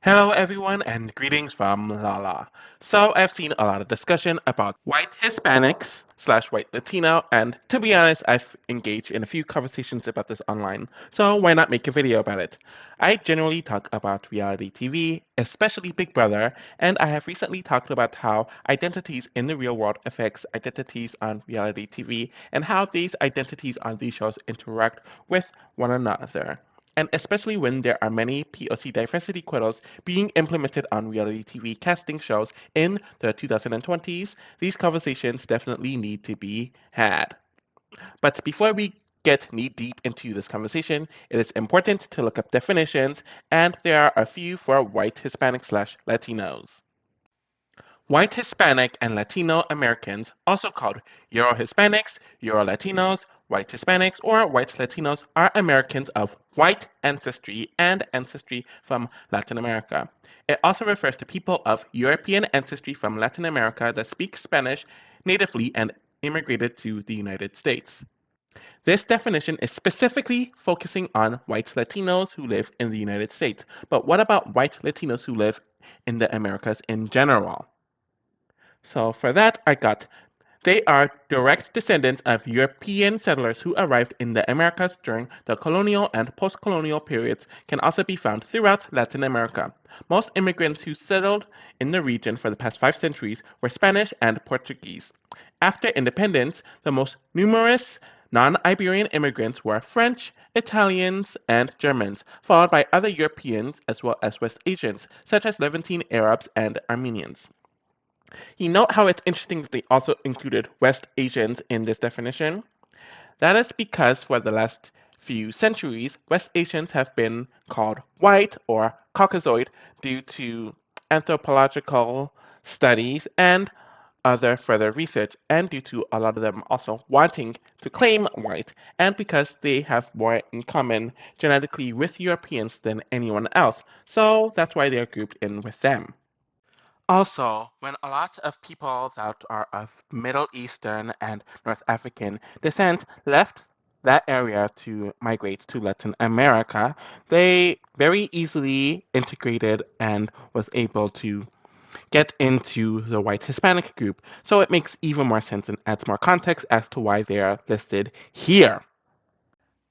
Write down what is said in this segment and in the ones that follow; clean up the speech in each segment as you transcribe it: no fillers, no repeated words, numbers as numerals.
Hello, everyone, and greetings from Lala. So, I've seen a lot of discussion about white Hispanics slash white Latino, and to be honest, I've engaged in a few conversations about this online, so why not make a video about it? I generally talk about reality TV, especially Big Brother, and I have recently talked about how identities in the real world affects identities on reality TV, and how these identities on these shows interact with one another and especially when there are many POC diversity quotas being implemented on reality TV casting shows in the 2020s, these conversations definitely need to be had. But before we get knee deep into this conversation, it is important to look up definitions, and there are a few for white Hispanic slash Latinos. White Hispanic and Latino Americans, also called Euro Hispanics, Euro Latinos, White Hispanics, or White Latinos, are Americans of white ancestry and ancestry from Latin America. It also refers to people of European ancestry from Latin America that speak Spanish natively and immigrated to the United States. This definition is specifically focusing on white Latinos who live in the United States. But what about white Latinos who live in the Americas in general? So for that, I got they are direct descendants of European settlers who arrived in the Americas during the colonial and post-colonial periods can also be found throughout Latin America. Most immigrants who settled in the region for the past 5 centuries were Spanish and Portuguese. After independence, the most numerous non-Iberian immigrants were French, Italians, and Germans, followed by other Europeans as well as West Asians, such as Levantine Arabs and Armenians. You note how it's interesting that they also included West Asians in this definition? That is because for the last few centuries, West Asians have been called white or Caucasoid due to anthropological studies and other further research, and due to a lot of them also wanting to claim white, and because they have more in common genetically with Europeans than anyone else. So that's why they are grouped in with them. Also, when a lot of people that are of Middle Eastern and North African descent left that area to migrate to Latin America, they very easily integrated and was able to get into the white Hispanic group. So it makes even more sense and adds more context as to why they are listed here.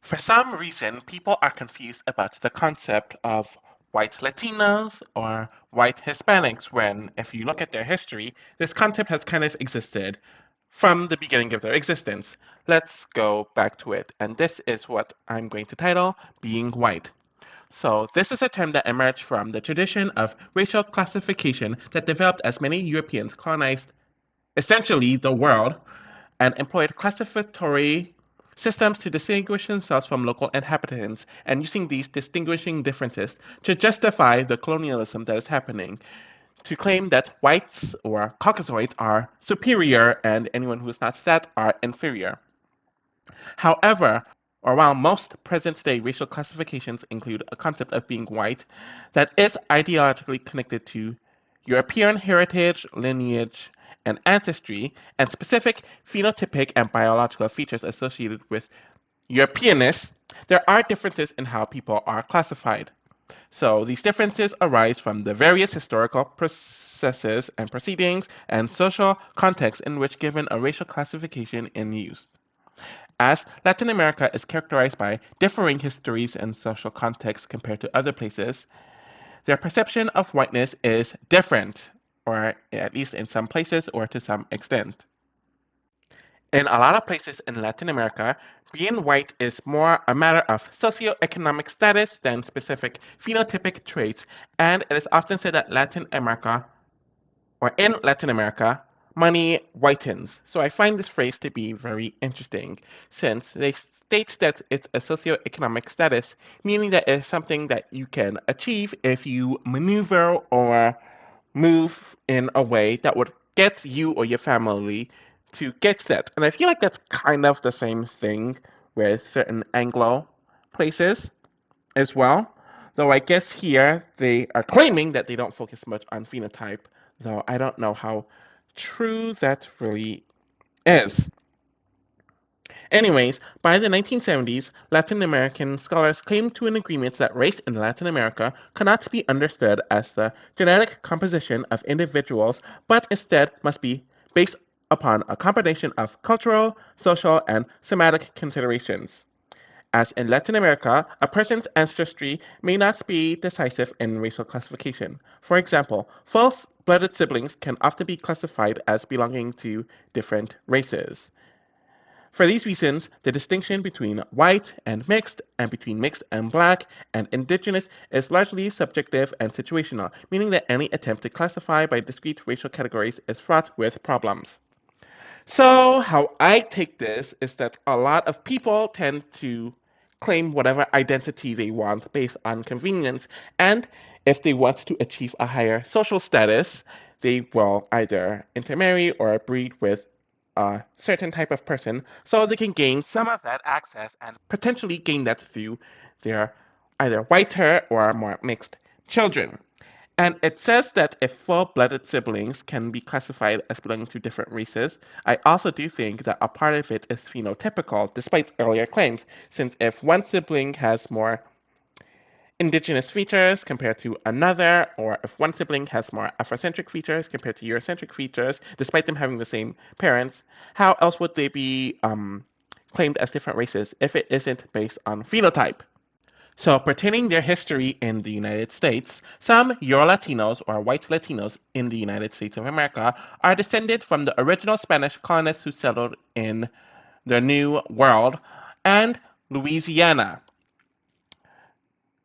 For some reason, people are confused about the concept of white Latinos or white Hispanics when, if you look at their history, this concept has kind of existed from the beginning of their existence. Let's go back to it, and this is what I'm going to title Being White. So, this is a term that emerged from the tradition of racial classification that developed as many Europeans colonized essentially the world and employed classificatory systems to distinguish themselves from local inhabitants, and using these distinguishing differences to justify the colonialism that is happening, to claim that whites or Caucasoids are superior and anyone who is not that are inferior. However, or while most present day racial classifications include a concept of being white that is ideologically connected to European heritage, lineage, and ancestry, and specific phenotypic and biological features associated with Europeanness, there are differences in how people are classified. So these differences arise from the various historical processes and proceedings and social contexts in which given a racial classification in use. As Latin America is characterized by differing histories and social contexts compared to other places, their perception of whiteness is different, or at least in some places or to some extent. In a lot of places in Latin America, being white is more a matter of socioeconomic status than specific phenotypic traits, and it is often said that Latin America or in Latin America, money whitens. So I find this phrase to be very interesting since they state that it's a socioeconomic status, meaning that it's something that you can achieve if you maneuver or move in a way that would get you or your family to get that. And I feel like that's kind of the same thing with certain Anglo places as well. Though I guess here they are claiming that they don't focus much on phenotype, though I don't know how true that really is. Anyways, by the 1970s, Latin American scholars came to an agreement that race in Latin America cannot be understood as the genetic composition of individuals, but instead must be based upon a combination of cultural, social, and somatic considerations. As in Latin America, a person's ancestry may not be decisive in racial classification. For example, false blooded siblings can often be classified as belonging to different races. For these reasons, the distinction between white and mixed, and between mixed and black and indigenous is largely subjective and situational, meaning that any attempt to classify by discrete racial categories is fraught with problems. So, how I take this is that a lot of people tend to claim whatever identity they want based on convenience, and if they want to achieve a higher social status, they will either intermarry or breed with a certain type of person so they can gain some of that access and potentially gain that through their either whiter or more mixed children. And it says that if full-blooded siblings can be classified as belonging to different races, I also do think that a part of it is phenotypical, despite earlier claims, since if one sibling has more indigenous features compared to another, or if one sibling has more Afrocentric features compared to Eurocentric features, despite them having the same parents, how else would they be claimed as different races if it isn't based on phenotype? So, pertaining their history in the United States, some Euro-Latinos or white Latinos in the United States of America are descended from the original Spanish colonists who settled in the New World and Louisiana.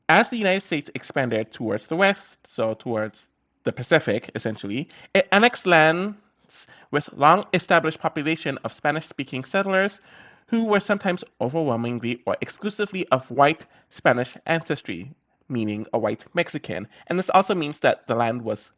As the United States expanded towards the west, so towards the Pacific essentially, it annexed lands with long established population of Spanish speaking settlers who were sometimes overwhelmingly or exclusively of white Spanish ancestry, meaning a white Mexican. And this also means that the land was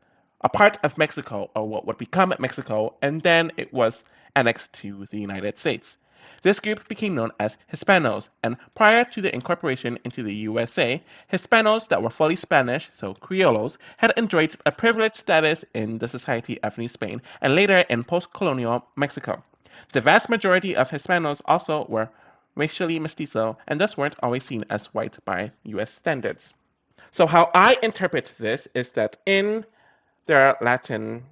a part of Mexico, or what would become Mexico, and then it was annexed to the United States. This group became known as Hispanos, and prior to the incorporation into the USA, Hispanos that were fully Spanish, so Criollos, had enjoyed a privileged status in the society of New Spain and later in post-colonial Mexico. The vast majority of Hispanos also were racially mestizo and thus weren't always seen as white by US standards. So how I interpret this is that in their Latin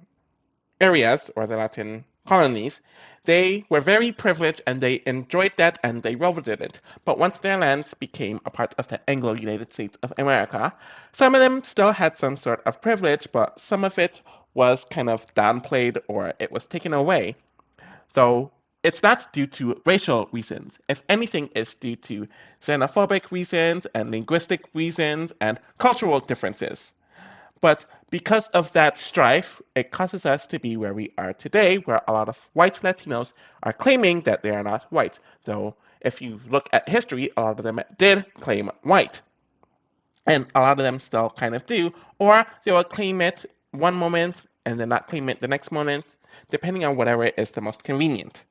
areas or the Latin colonies, they were very privileged and they enjoyed that and they reveled in it. But once their lands became a part of the Anglo United States of America, some of them still had some sort of privilege, but some of it was kind of downplayed or it was taken away. Though it's not due to racial reasons. If anything, it's due to xenophobic reasons and linguistic reasons and cultural differences. But because of that strife, it causes us to be where we are today, where a lot of white Latinos are claiming that they are not white. Though, if you look at history, a lot of them did claim white. And a lot of them still kind of do. Or they will claim it one moment and then not claim it the next moment, depending on whatever is the most convenient.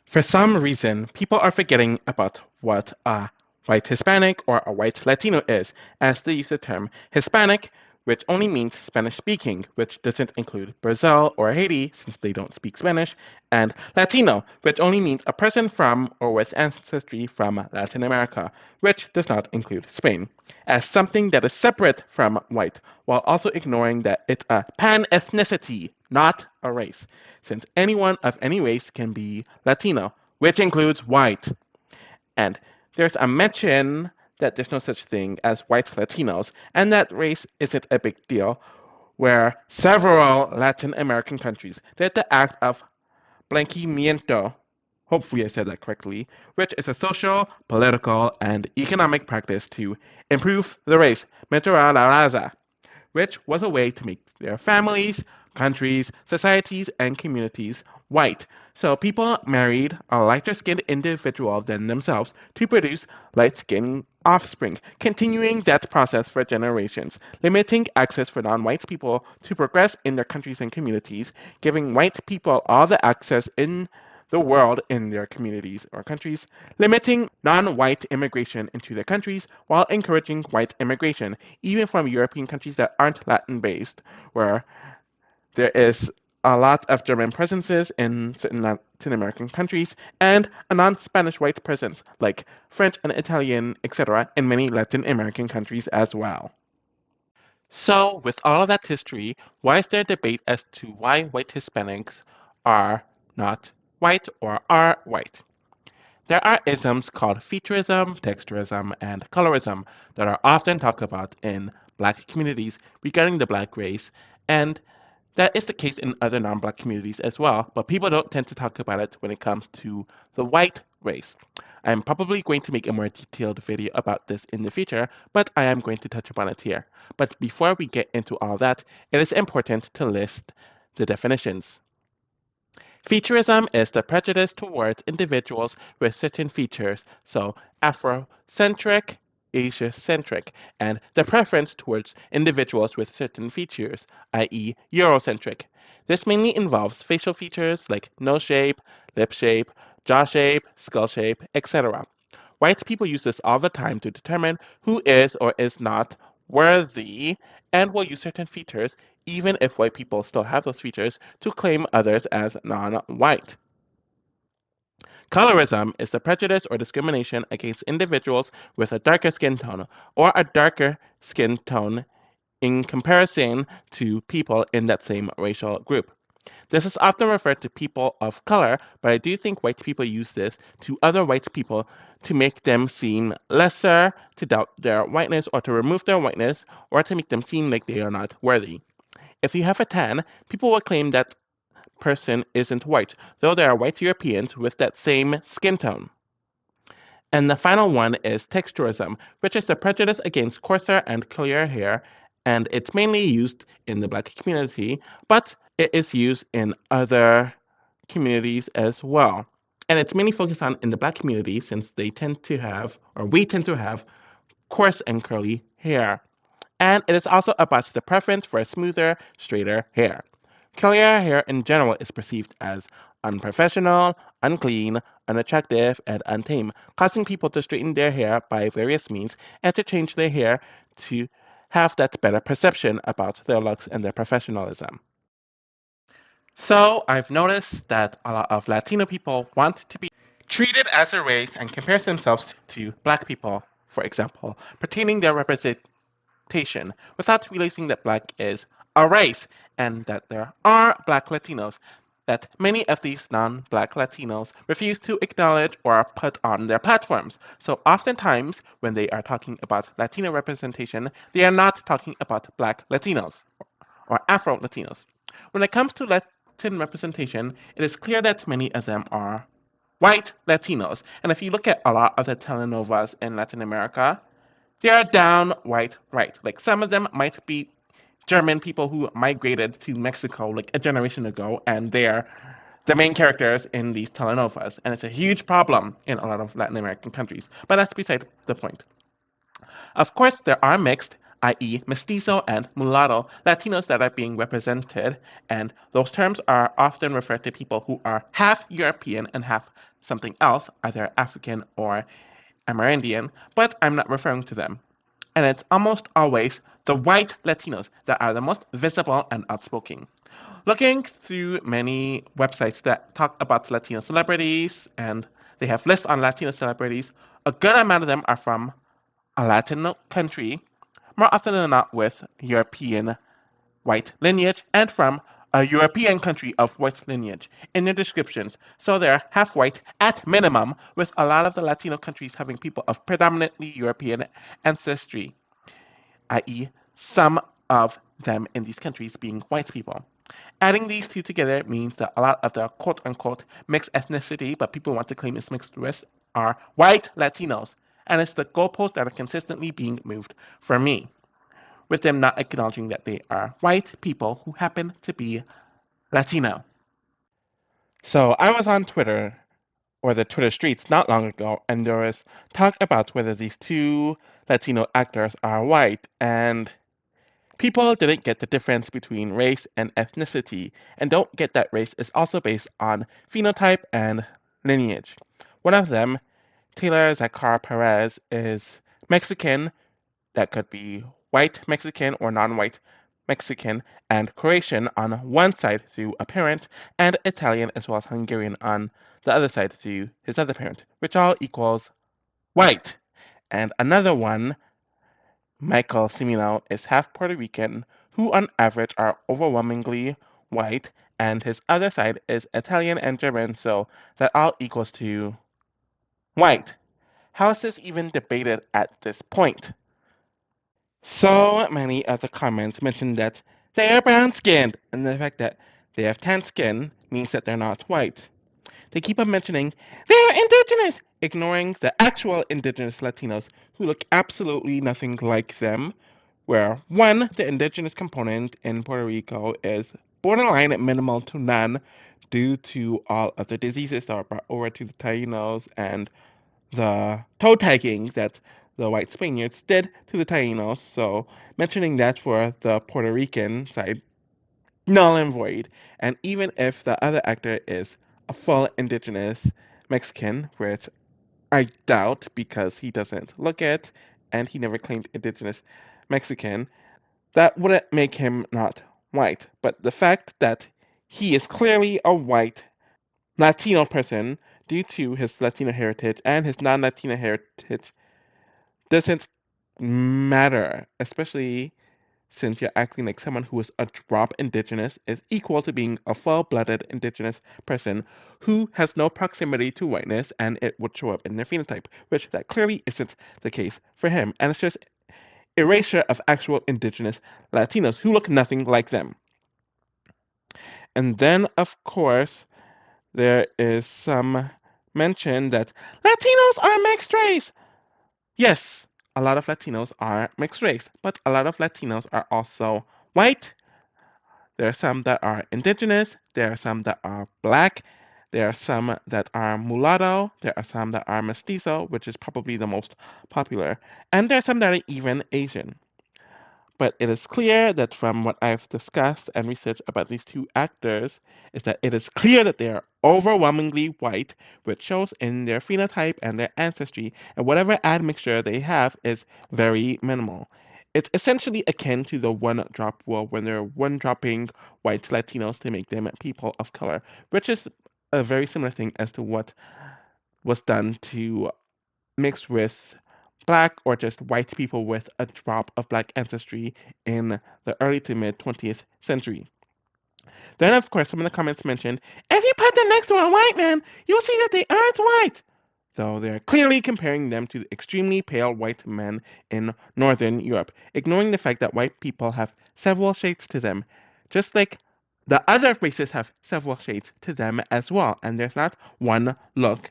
For some reason, people are forgetting about what a white Hispanic or a white Latino is, as they use the term Hispanic, which only means Spanish speaking, which doesn't include Brazil or Haiti since they don't speak Spanish, and Latino, which only means a person from or with ancestry from Latin America, which does not include Spain, as something that is separate from white, while also ignoring that it's a pan-ethnicity, not a race, since anyone of any race can be Latino, which includes white. And there's a mention that there's no such thing as white Latinos, and that race isn't a big deal, where several Latin American countries did the act of blanqueamiento, hopefully I said that correctly, which is a social, political, and economic practice to improve the race, Mejorar la Raza, which was a way to make their families, countries, societies, and communities white. So people married a lighter skinned individual than themselves to produce light skinned offspring, continuing that process for generations, limiting access for non white people to progress in their countries and communities, giving white people all the access in the world in their communities or countries, limiting non white immigration into their countries while encouraging white immigration, even from European countries that aren't Latin based, where there is a lot of German presences in certain Latin American countries, and a non-Spanish white presence like French and Italian, etc., in many Latin American countries as well. So, with all of that history, why is there debate as to why white Hispanics are not white or are white? There are isms called Featurism, Texturism, and Colorism that are often talked about in black communities regarding the black race, and that is the case in other non-black communities as well, but people don't tend to talk about it when it comes to the white race. I'm probably going to make a more detailed video about this in the future, but I am going to touch upon it here. But before we get into all that, it is important to list the definitions. Featurism is the prejudice towards individuals with certain features, so Afrocentric, Asia-centric, and the preference towards individuals with certain features, i.e. Eurocentric. This mainly involves facial features like nose shape, lip shape, jaw shape, skull shape, etc. White people use this all the time to determine who is or is not worthy and will use certain features, even if white people still have those features, to claim others as non-white. Colorism is the prejudice or discrimination against individuals with a darker skin tone or a darker skin tone in comparison to people in that same racial group. This is often referred to people of color, but I do think white people use this to other white people to make them seem lesser, to doubt their whiteness, or to remove their whiteness, or to make them seem like they are not worthy. If you have a tan, people will claim that person isn't white, though there are white Europeans with that same skin tone. And the final one is texturism, which is the prejudice against coarser and curlier hair, and it's mainly used in the black community, but it is used in other communities as well. And it's mainly focused on in the black community since they tend to have, or we tend to have, coarse and curly hair. And it is also about the preference for a smoother, straighter hair. Curlier hair in general is perceived as unprofessional, unclean, unattractive, and untamed, causing people to straighten their hair by various means and to change their hair to have that better perception about their looks and their professionalism. So I've noticed that a lot of Latino people want to be treated as a race and compare themselves to black people, for example, pertaining their representation, without realizing that black is a race and that there are black Latinos that many of these non-black Latinos refuse to acknowledge or put on their platforms. So oftentimes when they are talking about Latino representation, they are not talking about black Latinos or Afro Latinos. When it comes to Latin representation, it is clear that many of them are white Latinos. And if you look at a lot of the telenovas in Latin America, they are down white right. Like some of them might be German people who migrated to Mexico like a generation ago, and they're the main characters in these telenovas. And it's a huge problem in a lot of Latin American countries. But that's beside the point. Of course, there are mixed, i.e., mestizo and mulatto, Latinos that are being represented, and those terms are often referred to people who are half European and half something else, either African or Amerindian, but I'm not referring to them. And it's almost always the white Latinos that are the most visible and outspoken. Looking through many websites that talk about Latino celebrities and they have lists on Latino celebrities, a good amount of them are from a Latin country, more often than not with European white lineage, and from a European country of white lineage in their descriptions. So they're half white at minimum, with a lot of the Latino countries having people of predominantly European ancestry, i.e., some of them in these countries being white people. Adding these two together means that a lot of the quote unquote mixed ethnicity, but people want to claim it's mixed race, are white Latinos. And it's the goalposts that are consistently being moved for me, with them not acknowledging that they are white people who happen to be Latino. So I was on Twitter, or the Twitter streets, not long ago, and there was talk about whether these two Latino actors are white, and people didn't get the difference between race and ethnicity, and don't get that race is also based on phenotype and lineage. One of them, Taylor Zakar Perez, is Mexican, that could be white Mexican or non white Mexican, and Croatian on one side through a parent, and Italian as well as Hungarian on the other side through his other parent, which all equals white. And another one, Michael Cimino, is half Puerto Rican, who on average are overwhelmingly white, and his other side is Italian and German, so that all equals to white. How is this even debated at this point? So many of the comments mention that they are brown skinned, and the fact that they have tan skin means that they're not white. They keep on mentioning they're indigenous, ignoring the actual indigenous Latinos who look absolutely nothing like them. Where one, the indigenous component in Puerto Rico is borderline minimal to none due to all of the diseases that are brought over to the Tainos and the toe tagging that the white Spaniards did to the Tainos. So mentioning that for the Puerto Rican side, null and void. And even if the other actor is a full indigenous Mexican, which I doubt because he doesn't look it and he never claimed indigenous Mexican, that wouldn't make him not white. But the fact that he is clearly a white Latino person due to his Latino heritage and his non Latino heritage doesn't matter, especially since you're acting like someone who is a drop indigenous is equal to being a full blooded indigenous person who has no proximity to whiteness and it would show up in their phenotype, which that clearly isn't the case for him. And it's just erasure of actual indigenous Latinos who look nothing like them. And then, of course, there is some mention that Latinos are a mixed race. Yes, a lot of Latinos are mixed race, but a lot of Latinos are also white. There are some that are indigenous, there are some that are black, there are some that are mulatto, there are some that are mestizo, which is probably the most popular, and there are some that are even Asian. But it is clear that from what I've discussed and researched about these two actors, is that it is clear that they are overwhelmingly white, which shows in their phenotype and their ancestry, and whatever admixture they have is very minimal. It's essentially akin to the one drop rule when they're one dropping white Latinos to make them people of color, which is a very similar thing as to what was done to mixed with black or just white people with a drop of black ancestry in the early to mid 20th century. Then, of course, some of the comments mentioned if you put them next to a white man, you'll see that they aren't white. So they're clearly comparing them to extremely pale white men in Northern Europe, ignoring the fact that white people have several shades to them, just like the other races have several shades to them as well, and there's not one look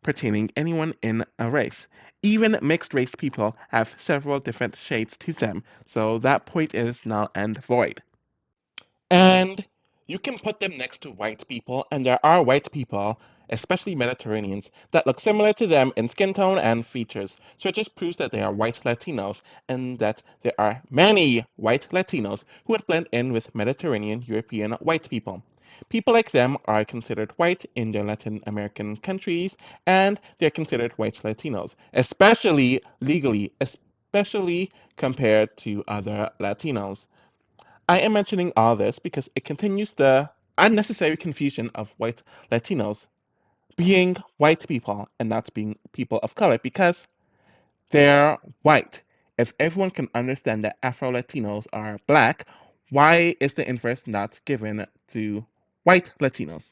pertaining anyone in a race. Even mixed race people have several different shades to them, so that point is null and void. And you can put them next to white people, and there are white people, especially Mediterraneans, that look similar to them in skin tone and features. So it just proves that they are white Latinos, and that there are many white Latinos who would blend in with Mediterranean European white people. People like them are considered white in their Latin American countries, and they're considered white Latinos, especially legally, especially compared to other Latinos. I am mentioning all this because it continues the unnecessary confusion of white Latinos being white people and not being people of color because they're white. If everyone can understand that Afro Latinos are black, why is the inverse not given to white Latinos?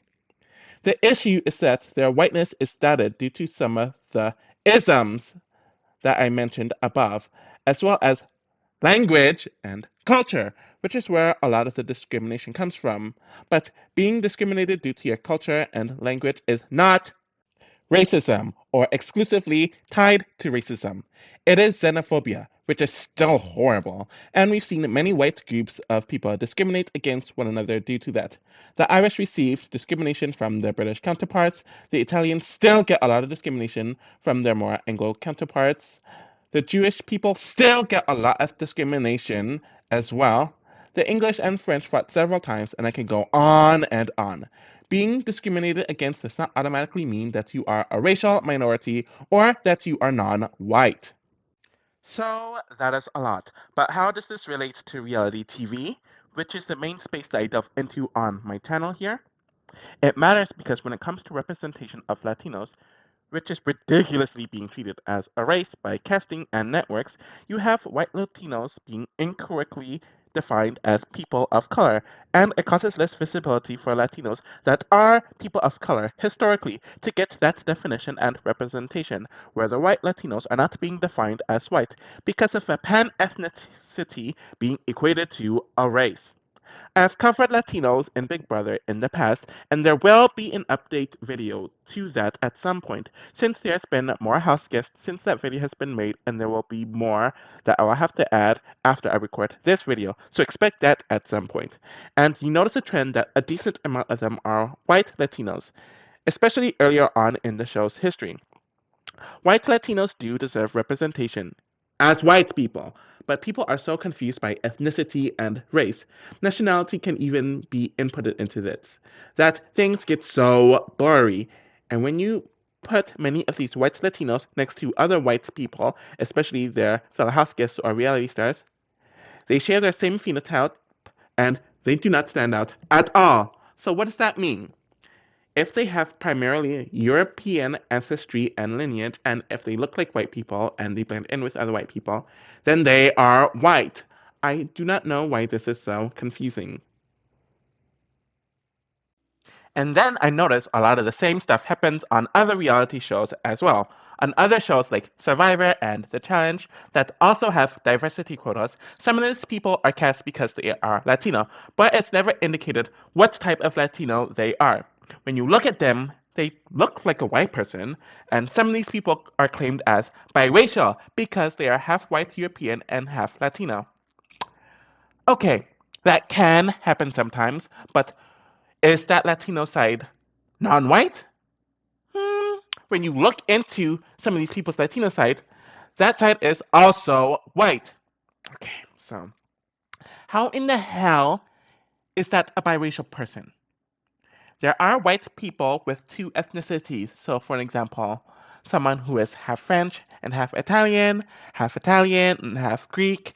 The issue is that their whiteness is doubted due to some of the isms that I mentioned above, as well as language and culture, which is where a lot of the discrimination comes from. But being discriminated due to your culture and language is not racism or exclusively tied to racism. It is xenophobia, which is still horrible, and we've seen many white groups of people discriminate against one another due to that. The Irish received discrimination from their British counterparts, the Italians still get a lot of discrimination from their more Anglo counterparts, the Jewish people still get a lot of discrimination as well. The English and French fought several times, and I can go on and on. Being discriminated against does not automatically mean that you are a racial minority or that you are non white. So that is a lot. But how does this relate to reality TV, which is the main space that I delve into on my channel here? It matters because when it comes to representation of Latinos, which is ridiculously being treated as a race by casting and networks, you have white Latinos being incorrectly defined as people of color, and it causes less visibility for Latinos that are people of color historically to get that definition and representation, where the white Latinos are not being defined as white because of a pan ethnicity being equated to a race. I've covered Latinos in Big Brother in the past, and there will be an update video to that at some point, since there's been more house guests since that video has been made, and there will be more that I will have to add after I record this video, so expect that at some point. And you notice a trend that a decent amount of them are white Latinos, especially earlier on in the show's history. White Latinos do deserve representation as white people, but people are so confused by ethnicity and race. Nationality can even be inputted into this, that things get so blurry. And when you put many of these white Latinos next to other white people, especially their fellow house guests or reality stars, they share their same phenotype and they do not stand out at all. So, what does that mean? If they have primarily European ancestry and lineage, and if they look like white people and they blend in with other white people, then they are white. I do not know why this is so confusing. And then I noticed a lot of the same stuff happens on other reality shows as well. On other shows like Survivor and The Challenge that also have diversity quotas, some of these people are cast because they are Latino, but it's never indicated what type of Latino they are. When you look at them, they look like a white person, and some of these people are claimed as biracial because they are half white European and half Latino. Okay, that can happen sometimes, but is that Latino side non-white? Hmm, when you look into some of these people's Latino side, that side is also white. Okay, so how in the hell is that a biracial person? There are white people with two ethnicities. So, for an example, someone who is half French and half Italian and half Greek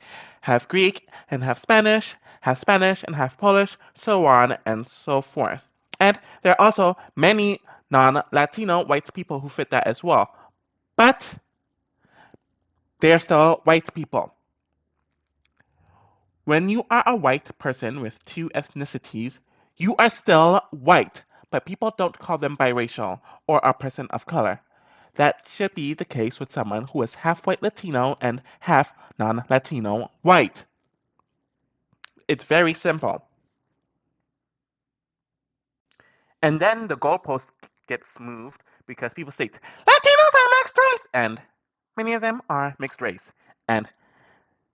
and half Spanish and half Polish, so on and so forth. And there are also many non Latino white people who fit that as well. But they're still white people. When you are a white person with two ethnicities, you are still white, but people don't call them biracial or a person of color. That should be the case with someone who is half white Latino and half non Latino white. It's very simple. And then the goalpost gets moved because people state Latinos are mixed race, and many of them are mixed race. And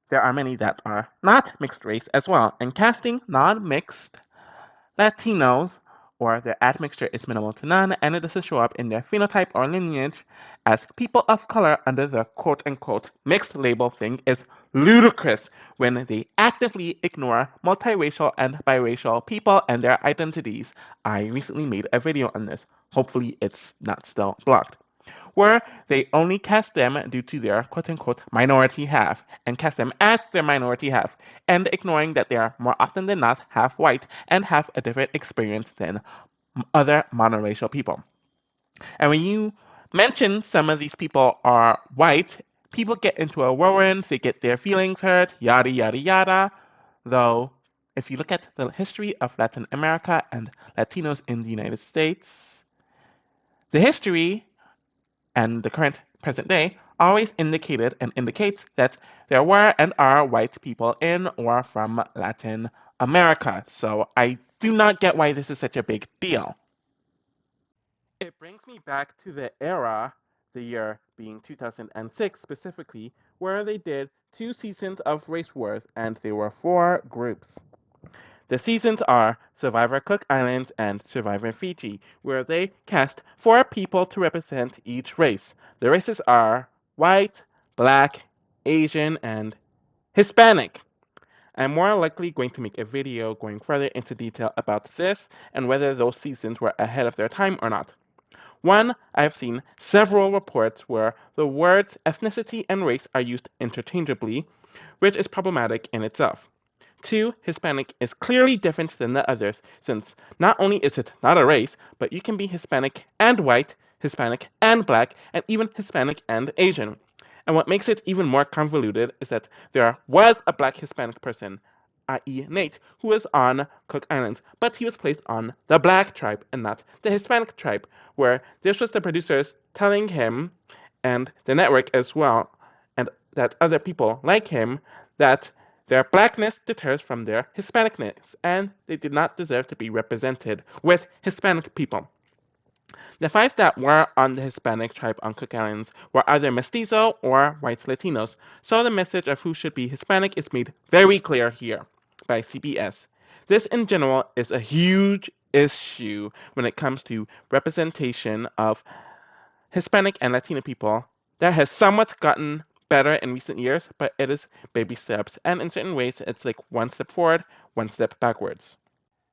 there are many that are not mixed race as well. And casting non mixed Latinos, or their admixture is minimal to none, and it doesn't show up in their phenotype or lineage as people of color under the quote unquote mixed label thing is ludicrous when they actively ignore multiracial and biracial people and their identities. I recently made a video on this. Hopefully, it's not still blocked where they only cast them due to their quote unquote minority half and cast them as their minority half, and ignoring that they are more often than not half white and have a different experience than other monoracial people. And when you mention some of these people are white, people get into a whirlwind, they get their feelings hurt, yada, yada, yada. Though, if you look at the history of Latin America and Latinos in the United States, the history and the current present day always indicated and indicates that there were and are white people in or from Latin America. So I do not get why this is such a big deal. It brings me back to the era, the year being 2006 specifically, where they did 2 seasons of Race Wars and there were 4 groups. The seasons are Survivor Cook Islands and Survivor Fiji, where they cast 4 people to represent each race. The races are white, black, Asian, and Hispanic. I'm more likely going to make a video going further into detail about this and whether those seasons were ahead of their time or not. One, I've seen several reports where the words ethnicity and race are used interchangeably, which is problematic in itself. Two, Hispanic is clearly different than the others, since not only is it not a race, but you can be Hispanic and white, Hispanic and black, and even Hispanic and Asian. And what makes it even more convoluted is that there was a black Hispanic person, i.e., Nate, who was on Cook Islands, but he was placed on the black tribe and not the Hispanic tribe, where this was the producers telling him, and the network as well, and that other people like him, that their blackness deters from their Hispanicness, and they did not deserve to be represented with Hispanic people. The five that were on the Hispanic tribe on Cook Islands were either mestizo or white Latinos, so the message of who should be Hispanic is made very clear here by CBS. This, in general, is a huge issue when it comes to representation of Hispanic and Latino people. That has somewhat gotten better in recent years, but it is baby steps, and in certain ways, it's like one step forward, one step backwards.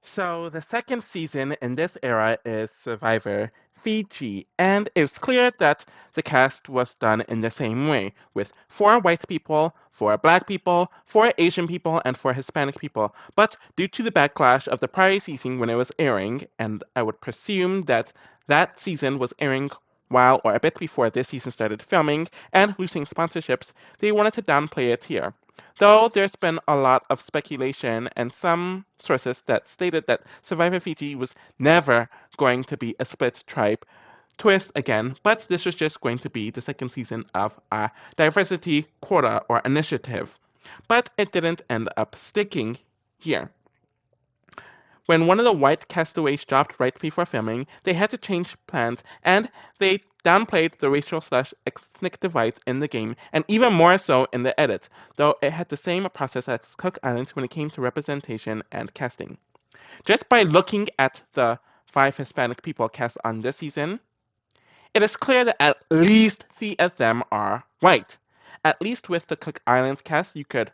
So the second season in this era is Survivor Fiji, and it's clear that the cast was done in the same way, with four white people, four black people, four Asian people, and four Hispanic people. But due to the backlash of the prior season when it was airing, and I would presume that that season was airing while or a bit before this season started filming and losing sponsorships, they wanted to downplay it here. Though there's been a lot of speculation and some sources that stated that Survivor Fiji was never going to be a split tribe twist again, but this was just going to be the second season of a diversity quota or initiative. But it didn't end up sticking here. When one of the white castaways dropped right before filming, they had to change plans and they downplayed the racial slash ethnic divides in the game, and even more so in the edits, though it had the same process as Cook Islands when it came to representation and casting. Just by looking at the five Hispanic people cast on this season, it is clear that at least three of them are white. At least with the Cook Islands cast, you could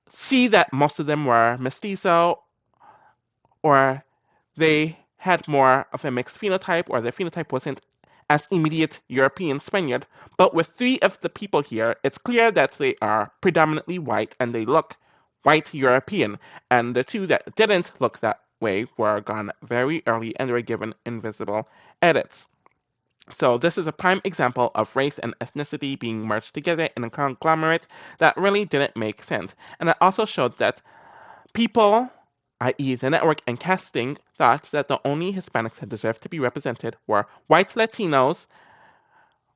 see that most of them were mestizo or they had more of a mixed phenotype, or their phenotype wasn't as immediate European Spaniard. But with three of the people here, it's clear that they are predominantly white and they look white European. And the two that didn't look that way were gone very early and were given invisible edits. So this is a prime example of race and ethnicity being merged together in a conglomerate that really didn't make sense. And it also showed that people, i.e., the network and casting, thought that the only Hispanics that deserved to be represented were white Latinos,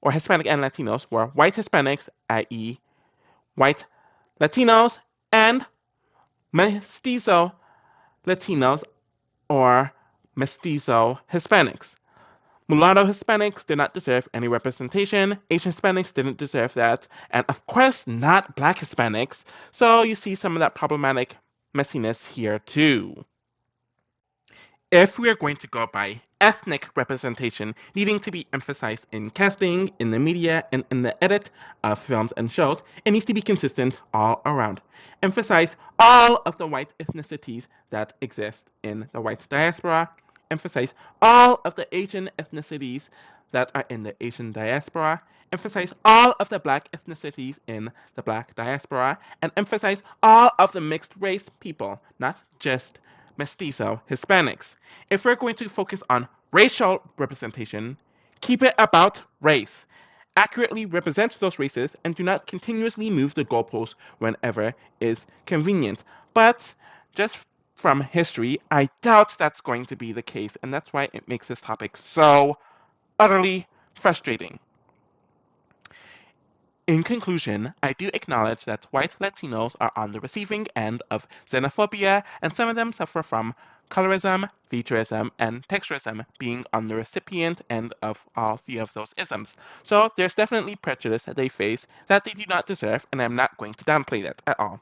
or Hispanic and Latinos were white Hispanics, i.e., white Latinos, and mestizo Latinos, or mestizo Hispanics. Mulatto Hispanics did not deserve any representation, Asian Hispanics didn't deserve that, and of course not Black Hispanics, so you see some of that problematic messiness here too. If we are going to go by ethnic representation needing to be emphasized in casting, in the media, and in the edit of films and shows, it needs to be consistent all around. Emphasize all of the white ethnicities that exist in the white diaspora. Emphasize all of the Asian ethnicities that are in the Asian diaspora. Emphasize all of the black ethnicities in the black diaspora. And emphasize all of the mixed race people, not just mestizo Hispanics. If we're going to focus on racial representation, keep it about race. Accurately represent those races and do not continuously move the goalposts whenever is convenient. But just from history, I doubt that's going to be the case, and that's why it makes this topic so utterly frustrating. In conclusion, I do acknowledge that white Latinos are on the receiving end of xenophobia, and some of them suffer from colorism, featurism, and texturism, being on the recipient end of all three of those isms. So there's definitely prejudice that they face that they do not deserve, and I'm not going to downplay that at all.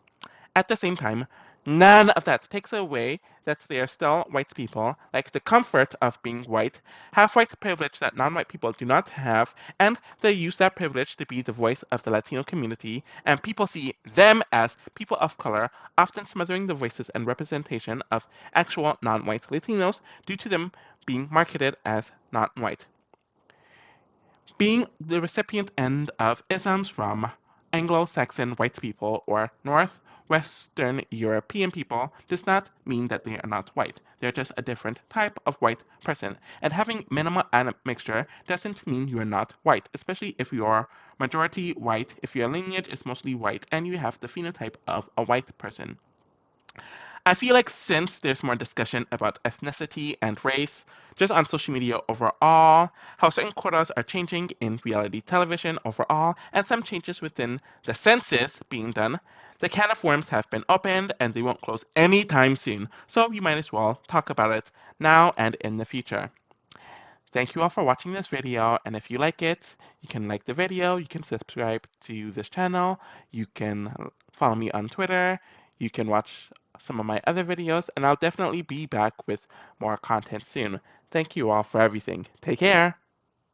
At the same time, none of that takes away that they are still white people, like the comfort of being white, have white privilege that non-white people do not have, and they use that privilege to be the voice of the Latino community, and people see them as people of color, often smothering the voices and representation of actual non-white Latinos due to them being marketed as non-white. Being the recipient end of isms from Anglo-Saxon white people or Northwestern European people does not mean that they are not white. They're just a different type of white person. And having minimal admixture doesn't mean you are not white, especially if you're majority white, if your lineage is mostly white, and you have the phenotype of a white person. I feel like since there's more discussion about ethnicity and race, just on social media overall, how certain quotas are changing in reality television overall, and some changes within the census being done, the can of worms have been opened and they won't close anytime soon. So you might as well talk about it now and in the future. Thank you all for watching this video, and if you like it, you can like the video, you can subscribe to this channel, you can follow me on Twitter, you can watch some of my other videos, and I'll definitely be back with more content soon. Thank you all for everything. Take care!